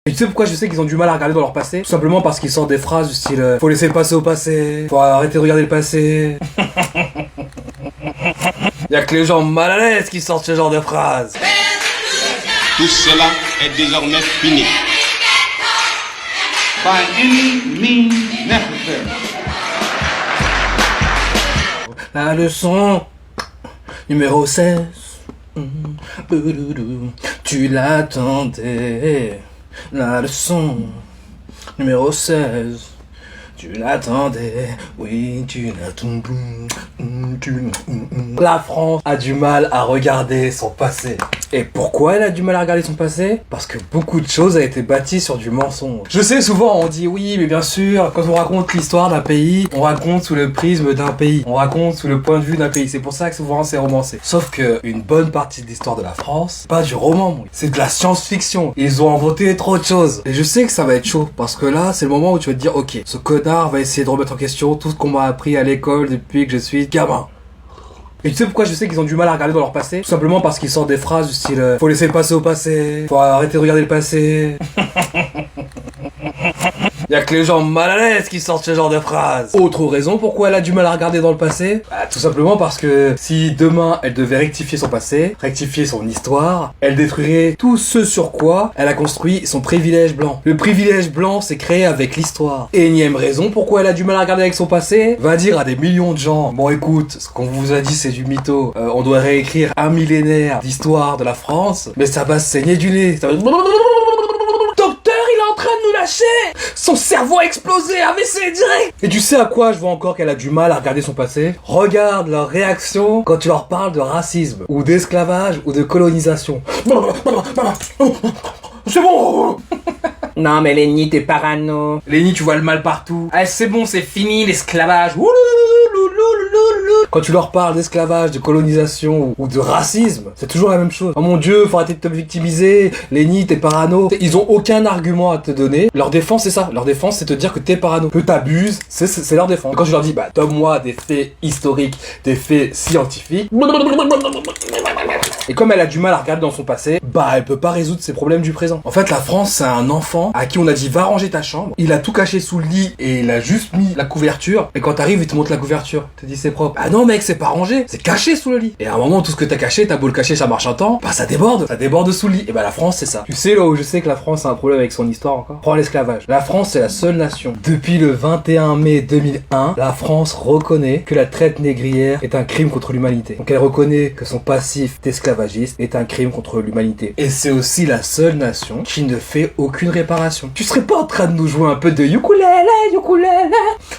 Et tu sais pourquoi je sais qu'ils ont du mal à regarder dans leur passé? Tout simplement parce qu'ils sortent des phrases du style faut laisser le passé au passé, faut arrêter de regarder le passé. Y'a que les gens mal à l'aise qui sortent ce genre de phrases. Tout cela est désormais fini. By any means necessary. La leçon numéro 16. Tu l'attendais. La leçon numéro 16. Tu l'attendais, oui, tu l'attendais. La France a du mal à regarder son passé. Et pourquoi elle a du mal à regarder son passé? Parce que beaucoup de choses ont été bâties sur du mensonge. Je sais, souvent on dit oui, mais bien sûr, quand on raconte l'histoire d'un pays, on raconte sous le prisme d'un pays. On raconte sous le point de vue d'un pays. C'est pour ça que souvent c'est romancé. Sauf que une bonne partie de l'histoire de la France, c'est pas du roman, moi. C'est de la science-fiction. Ils ont inventé trop de choses. Et je sais que ça va être chaud. Parce que là, c'est le moment où tu vas te dire, ok, ce connard va essayer de remettre en question tout ce qu'on m'a appris à l'école depuis que je suis gamin. Et tu sais pourquoi je sais qu'ils ont du mal à regarder dans leur passé? Tout simplement parce qu'ils sortent des phrases du style faut laisser le passé au passé, faut arrêter de regarder le passé. Y'a que les gens mal à l'aise qui sortent ce genre de phrases. Autre raison pourquoi elle a du mal à regarder dans le passé? Tout simplement parce que si demain elle devait rectifier son passé, rectifier son histoire, elle détruirait tout ce sur quoi elle a construit son privilège blanc. Le privilège blanc s'est créé avec l'histoire. Énième raison pourquoi elle a du mal à regarder avec son passé? Va dire à des millions de gens, bon écoute, ce qu'on vous a dit c'est du mytho, on doit réécrire un millénaire d'histoire de la France, mais ça va se saigner du nez, ça va... Il est en train de nous lâcher! Son cerveau a explosé, AVC direct! Et tu sais à quoi je vois encore qu'elle a du mal à regarder son passé? Regarde leur réaction quand tu leur parles de racisme, ou d'esclavage, ou de colonisation. C'est bon! Non mais Lenny, t'es parano. Lenny, tu vois le mal partout. Ah c'est bon, c'est fini l'esclavage. Quand tu leur parles d'esclavage, de colonisation ou de racisme, c'est toujours la même chose. Oh mon dieu, faut arrêter de te victimiser. Lenny, t'es parano. Ils ont aucun argument à te donner. Leur défense, c'est ça. Leur défense, c'est te dire que t'es parano. Que t'abuses, c'est leur défense. Et quand je leur dis, bah, donne-moi des faits historiques, des faits scientifiques. Et comme elle a du mal à regarder dans son passé, bah, elle peut pas résoudre ses problèmes du présent. En fait, la France, c'est un enfant à qui on a dit, va ranger ta chambre. Il a tout caché sous le lit et il a juste mis la couverture. Et quand t'arrives, il te montre la couverture. Il te dit, c'est propre. Ah non, mec, c'est pas rangé. C'est caché sous le lit. Et à un moment, tout ce que t'as caché, t'as beau le cacher, ça marche un temps. Bah, ça déborde sous le lit. Et bah, la France, c'est ça. Tu sais, là où je sais que la France a un problème avec son histoire encore? Prends l'esclavage. La France, c'est la seule nation. Depuis le 21 mai 2001, la France reconnaît que la traite négrière est un crime contre l'humanité. Donc, elle reconnaît que son passif d'esclavagiste est un crime contre l'humanité. Et c'est aussi la seule nation qui ne fait aucune réparation. Tu serais pas en train de nous jouer un peu de ukulélé, ukulélé?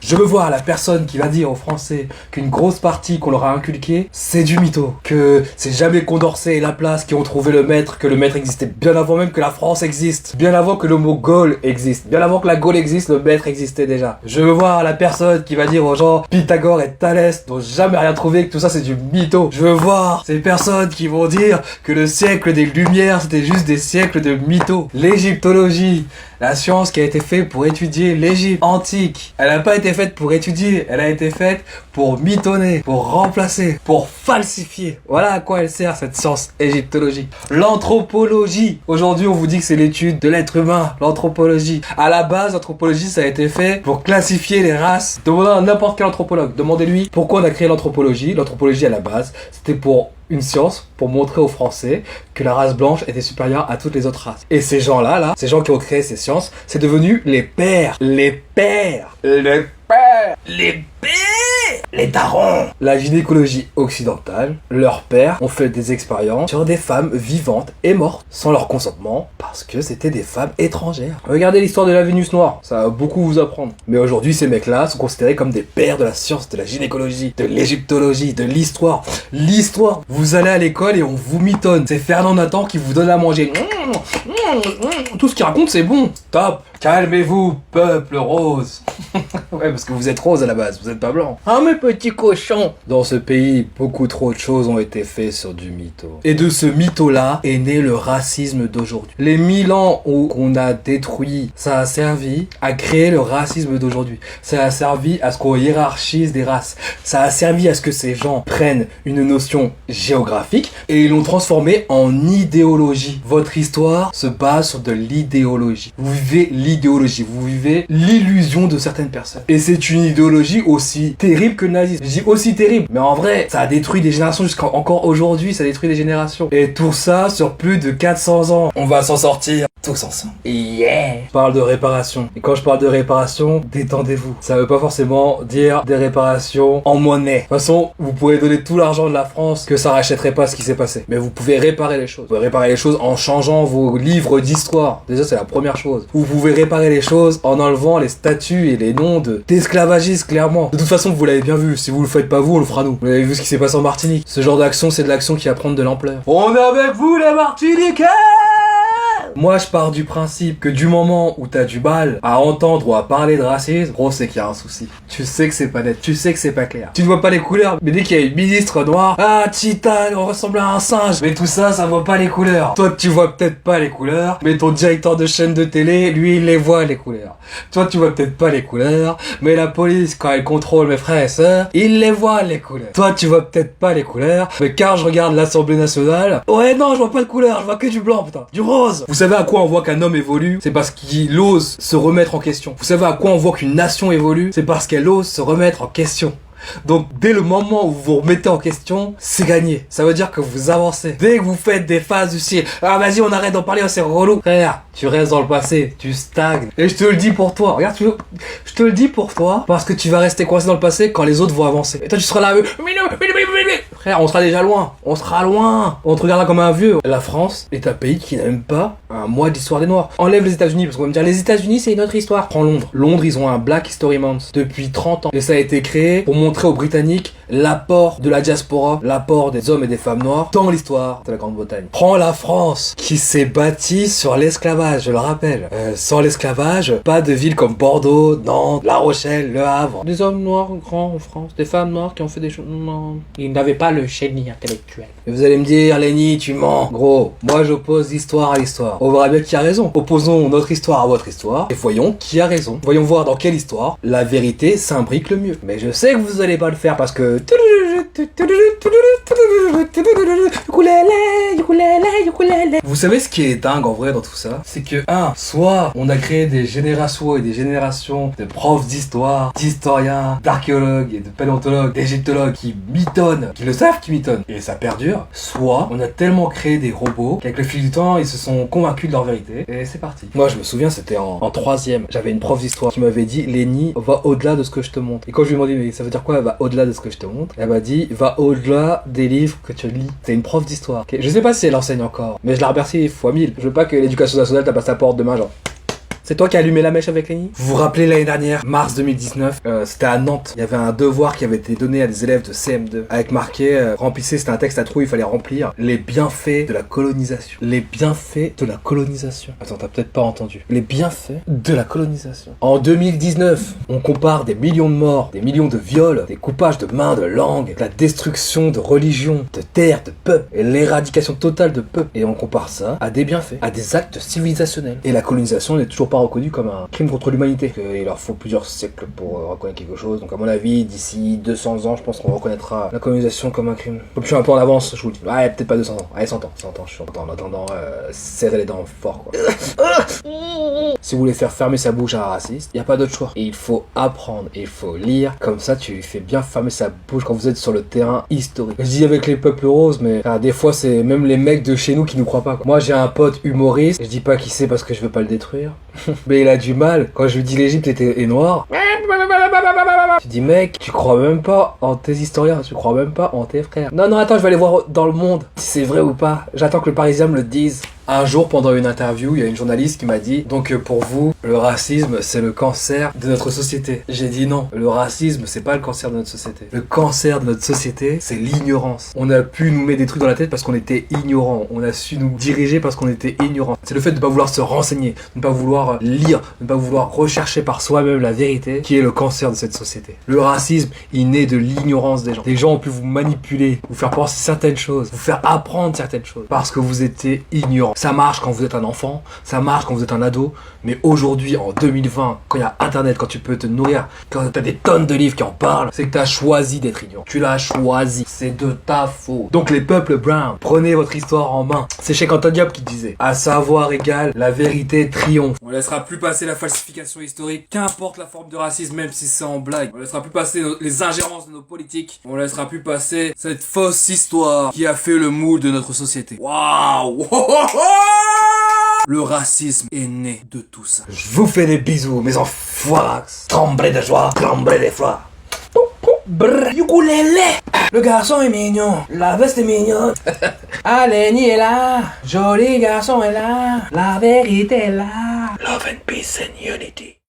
Je veux voir la personne qui va dire aux Français qu'une grosse partie qu'on leur a inculquée, c'est du mytho. Que c'est jamais Condorcet et Laplace qui ont trouvé le maître, que le maître existait bien avant même que la France existe. Bien avant que le mot Gaule existe. Bien avant que la Gaule existe, le maître existait déjà. Je veux voir la personne qui va dire aux gens Pythagore et Thalès n'ont jamais rien trouvé, que tout ça c'est du mytho. Je veux voir ces personnes qui vont dire que le siècle des Lumières c'était juste des siècles de mythos. L'égyptologie, la science qui a été faite pour étudier l'Égypte antique, elle n'a pas été faite pour étudier, elle a été faite pour mitonner, pour remplacer, pour falsifier. Voilà à quoi elle sert cette science égyptologique. L'anthropologie, aujourd'hui on vous dit que c'est l'étude de l'être humain, l'anthropologie. À la base, l'anthropologie ça a été fait pour classifier les races. Demandez à n'importe quel anthropologue, demandez-lui pourquoi on a créé l'anthropologie. L'anthropologie à la base, c'était pour une science pour montrer aux Français que la race blanche était supérieure à toutes les autres races. Et ces gens-là, ces gens qui ont créé ces sciences, c'est devenu les pères. Les pères. Les pères. Les pères. Les darons. La gynécologie occidentale, leurs pères ont fait des expériences sur des femmes vivantes et mortes sans leur consentement parce que c'était des femmes étrangères. Regardez l'histoire de la Vénus noire, ça va beaucoup vous apprendre. Mais aujourd'hui, ces mecs-là sont considérés comme des pères de la science, de la gynécologie, de l'égyptologie, de l'histoire. L'histoire, vous allez à l'école et on vous mitonne. C'est Fernand Nathan qui vous donne à manger. Tout ce qu'il raconte, c'est bon. Top. Calmez-vous, peuple rose. Ouais, parce que vous êtes rose à la base, vous êtes pas blanc. Ah, mes petits cochons. Dans ce pays, beaucoup trop de choses ont été faites sur du mytho. Et de ce mytho-là est né le racisme d'aujourd'hui. Les 1000 ans qu'on a détruit, ça a servi à créer le racisme d'aujourd'hui. Ça a servi à ce qu'on hiérarchise des races. Ça a servi à ce que ces gens prennent une notion géographique et ils l'ont transformée en idéologie. Votre histoire se base sur de l'idéologie. Vous vivez l'idéologie, vous vivez l'illusion de certaines personnes. Et c'est une idéologie aussi terrible que le nazisme. Je dis aussi terrible, mais en vrai, ça a détruit des générations jusqu'à encore aujourd'hui, ça détruit des générations. Et tout ça sur plus de 400 ans. On va s'en sortir tous ensemble. Yeah! Je parle de réparation. Et quand je parle de réparation, détendez-vous. Ça veut pas forcément dire des réparations en monnaie. De toute façon, vous pouvez donner tout l'argent de la France que ça rachèterait pas ce qui s'est passé. Mais vous pouvez réparer les choses. Vous pouvez réparer les choses en changeant vos livres d'histoire. Déjà, c'est la première chose. Vous pouvez réparer les choses en enlevant les statuts et les noms d'esclavagistes, clairement. De toute façon, vous l'avez bien vu. Si vous le faites pas vous, on le fera nous. Vous avez vu ce qui s'est passé en Martinique. Ce genre d'action, c'est de l'action qui va prendre de l'ampleur. On est avec vous, les Martiniquais! Moi, je pars du principe que du moment où t'as du mal à entendre ou à parler de racisme, gros, c'est qu'il y a un souci. Tu sais que c'est pas net, tu sais que c'est pas clair. Tu ne vois pas les couleurs, mais dès qu'il y a une ministre noire, ah, Cheetah, on ressemble à un singe. Mais tout ça, ça voit pas les couleurs. Toi, tu vois peut-être pas les couleurs, mais ton directeur de chaîne de télé, lui, il les voit, les couleurs. Toi, tu vois peut-être pas les couleurs, mais la police, quand elle contrôle mes frères et sœurs, il les voit, les couleurs. Toi, tu vois peut-être pas les couleurs, mais quand je regarde l'Assemblée nationale, ouais, non, je vois pas de couleurs, je vois que du blanc, putain. Du rose. Vous savez à quoi on voit qu'un homme évolue? C'est parce qu'il ose se remettre en question. Vous savez à quoi on voit qu'une nation évolue? C'est parce qu'elle ose se remettre en question. Donc dès le moment où vous vous remettez en question, c'est gagné. Ça veut dire que vous avancez. Dès que vous faites des phases du style ah vas-y on arrête d'en parler, c'est relou, frère, tu restes dans le passé, tu stagnes. Et je te le dis pour toi, regarde, je te le dis pour toi, parce que tu vas rester coincé dans le passé quand les autres vont avancer. Et toi tu seras là, frère, on sera déjà loin, on sera loin. On te regardera comme un vieux. La France est un pays qui n'a même pas un mois d'histoire des Noirs. Enlève les États-Unis, parce qu'on va me dire les États-Unis c'est une autre histoire. Prends Londres. Londres, ils ont un Black History Month depuis 30 ans. Et ça a été créé pour montrer aux Britanniques l'apport de la diaspora, l'apport des hommes et des femmes noirs dans l'histoire de la Grande-Bretagne. Prends la France, qui s'est bâtie sur l'esclavage, je le rappelle. Sans l'esclavage, pas de villes comme Bordeaux, Nantes, La Rochelle, Le Havre. Des hommes noirs grands en France, des femmes noires qui ont fait des choses... Non. Ils n'avaient pas le génie intellectuel. Et vous allez me dire, Lenny, tu mens. Gros, moi j'oppose l'histoire à l'histoire. On verra bien qui a raison. Opposons notre histoire à votre histoire et voyons qui a raison. Voyons voir dans quelle histoire la vérité s'imbrique le mieux. Mais je sais que vous allez pas le faire parce que... Vous savez ce qui est dingue en vrai dans tout ça? C'est que, soit on a créé des générations et des générations de profs d'histoire, d'historiens, d'archéologues et de paléontologues, d'égyptologues qui mitonnent, qui le savent qui mitonnent, et ça perdure. Soit on a tellement créé des robots qu'avec le fil du temps, ils se sont convaincus de leur vérité, et c'est parti. Moi je me souviens, c'était en troisième, j'avais une prof d'histoire qui m'avait dit, Lenny, va au-delà de ce que je te montre. Et quand je lui ai demandé, mais ça veut dire quoi, elle va au-delà de ce que je te montre? Elle m'a dit, va au-delà des livres que tu lis. C'est une prof d'histoire. Okay. Je sais pas si elle enseigne encore, mais je la remercie fois 1000. Je veux pas que l'éducation nationale tape à sa porte demain, genre. C'est toi qui as allumé la mèche avec Lenny? Vous vous rappelez l'année dernière, mars 2019, c'était à Nantes. Il y avait un devoir qui avait été donné à des élèves de CM2 avec marqué, remplissez, c'était un texte à trous, il fallait remplir les bienfaits de la colonisation. Les bienfaits de la colonisation. Attends, t'as peut-être pas entendu. Les bienfaits de la colonisation. En 2019, on compare des millions de morts, des millions de viols, des coupages de mains, de langues, la destruction de religions, de terres, de peuples, et l'éradication totale de peuples. Et on compare ça à des bienfaits, à des actes civilisationnels. Et la colonisation n'est toujours pas reconnu comme un crime contre l'humanité. Il leur faut plusieurs siècles pour reconnaître quelque chose. Donc à mon avis, d'ici 200 ans, je pense qu'on reconnaîtra la colonisation comme un crime. Je suis un peu en avance, je vous le dis. Ouais, peut-être pas 200 ans. Allez, 100 ans. 100 ans, je suis en attendant, serrez les dents fort, quoi. Si vous voulez faire fermer sa bouche à un raciste, il n'y a pas d'autre choix. Et il faut apprendre, et il faut lire. Comme ça, tu lui fais bien fermer sa bouche quand vous êtes sur le terrain historique. Je dis avec les peuples roses, mais des fois, c'est même les mecs de chez nous qui nous croient pas, quoi. Moi, j'ai un pote humoriste. Je dis pas qui c'est parce que je veux pas le détruire. Mais il a du mal. Quand je lui dis l'Égypte est noire, tu dis mec, tu crois même pas en tes historiens, tu crois même pas en tes frères. Non, attends, je vais aller voir dans le monde si c'est vrai ou pas. J'attends que le Parisien me le dise. Un jour, pendant une interview, il y a une journaliste qui m'a dit, donc pour vous, le racisme, c'est le cancer de notre société. J'ai dit non, le racisme, c'est pas le cancer de notre société. Le cancer de notre société, c'est l'ignorance. On a pu nous mettre des trucs dans la tête parce qu'on était ignorants. On a su nous diriger parce qu'on était ignorants. C'est le fait de ne pas vouloir se renseigner, de ne pas vouloir lire, de ne pas vouloir rechercher par soi-même la vérité qui est le cancer de cette société. Le racisme, il naît de l'ignorance des gens. Les gens ont pu vous manipuler, vous faire penser certaines choses, vous faire apprendre certaines choses parce que vous étiez ignorants. Ça marche quand vous êtes un enfant, ça marche quand vous êtes un ado, mais aujourd'hui, en 2020, quand il y a internet, quand tu peux te nourrir, quand t'as des tonnes de livres qui en parlent, c'est que t'as choisi d'être ignorant. Tu l'as choisi. C'est de ta faute. Donc les peuples bruns, prenez votre histoire en main. C'est Cheikh Anta Diop qui disait, à savoir égal, la vérité triomphe. On laissera plus passer la falsification historique, qu'importe la forme de racisme, même si c'est en blague. On laissera plus passer les ingérences de nos politiques. On laissera plus passer cette fausse histoire qui a fait le moule de notre société. Waouh! Le racisme est né de tout ça. Je vous fais des bisous, mes enfoirats. Tremblez de joie, tremblez d'effroi. Brrr, ukulélé. Le garçon est mignon, la veste est mignonne. Aleni est là, joli garçon est là, la vérité est là. Love and peace and unity.